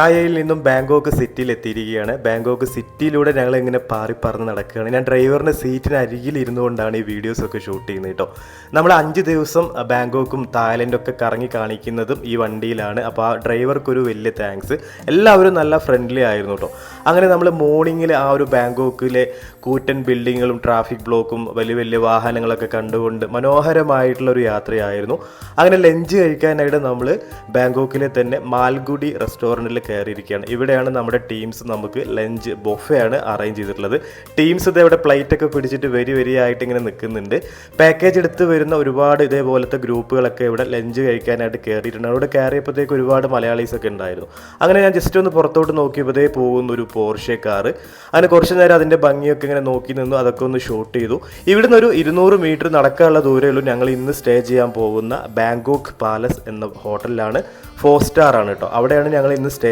പാട്ടായയിൽ നിന്നും ബാങ്കോക്ക് സിറ്റിയിൽ എത്തിയിരിക്കുകയാണ്. ബാങ്കോക്ക് സിറ്റിയിലൂടെ ഞങ്ങൾ ഇങ്ങനെ പാറി പറന്ന് നടക്കുകയാണ്. ഞാൻ ഡ്രൈവറിൻ്റെ സീറ്റിന് അരികിൽ ഇരുന്നുകൊണ്ടാണ് ഈ വീഡിയോസൊക്കെ ഷൂട്ട് ചെയ്യുന്നത് കേട്ടോ. നമ്മൾ 5 ദിവസം ബാങ്കോക്കും തായ്ലൻഡൊക്കെ കറങ്ങി കാണിക്കുന്നതും ഈ വണ്ടിയിലാണ്. അപ്പോൾ ആ ഡ്രൈവർക്കൊരു വലിയ താങ്ക്സ്. എല്ലാവരും നല്ല ഫ്രണ്ട്ലി ആയിരുന്നു കേട്ടോ. അങ്ങനെ നമ്മൾ മോർണിംഗിൽ ആ ഒരു ബാങ്കോക്കിലെ കൂറ്റൻ ബിൽഡിങ്ങുകളും ട്രാഫിക് ബ്ലോക്കും വലിയ വലിയ വാഹനങ്ങളൊക്കെ കണ്ടുകൊണ്ട് മനോഹരമായിട്ടുള്ളൊരു യാത്രയായിരുന്നു. അങ്ങനെ ലഞ്ച് കഴിക്കാനായിട്ട് നമ്മൾ ബാങ്കോക്കിലെ തന്നെ മാൽഗുഡി റെസ്റ്റോറൻറ്റിൽ കയറിയിരിക്കുകയാണ്. ഇവിടെയാണ് നമ്മുടെ ടീംസ് നമുക്ക് ലഞ്ച് ബൊഫയാണ് അറേഞ്ച് ചെയ്തിട്ടുള്ളത്. ടീംസ് ഇതേവിടെ പ്ലേറ്റൊക്കെ പിടിച്ചിട്ട് വരിയായിട്ട് ഇങ്ങനെ നിൽക്കുന്നുണ്ട്. പാക്കേജ് എടുത്ത് വരുന്ന ഒരുപാട് ഇതേപോലത്തെ ഗ്രൂപ്പുകളൊക്കെ ഇവിടെ ലഞ്ച് കഴിക്കാനായിട്ട് കയറിയിട്ടുണ്ട്. അവിടെ കയറിയപ്പോഴത്തേക്ക് ഒരുപാട് മലയാളീസൊക്കെ ഉണ്ടായിരുന്നു. അങ്ങനെ ഞാൻ ജസ്റ്റ് ഒന്ന് പുറത്തോട്ട് നോക്കിയപ്പോഴത്തേ പോകുന്ന ഒരു പോർഷെ കാറ്. അങ്ങനെ കുറച്ച് നേരം അതിൻ്റെ ഭംഗിയൊക്കെ ഇങ്ങനെ നോക്കി നിന്നു. അതൊക്കെ ഒന്ന് ഷൂട്ട് ചെയ്തു. ഇവിടുന്ന് ഒരു 200 മീറ്റർ നടക്കാനുള്ള ദൂരമുള്ളൂ. ഞങ്ങൾ ഇന്ന് സ്റ്റേ ചെയ്യാൻ പോകുന്ന ബാങ്കോക്ക് പാലസ് എന്ന ഹോട്ടലിലാണ്. 4 സ്റ്റാർ ആണ് കേട്ടോ. അവിടെയാണ് ഞങ്ങൾ ഇന്ന് സ്റ്റേ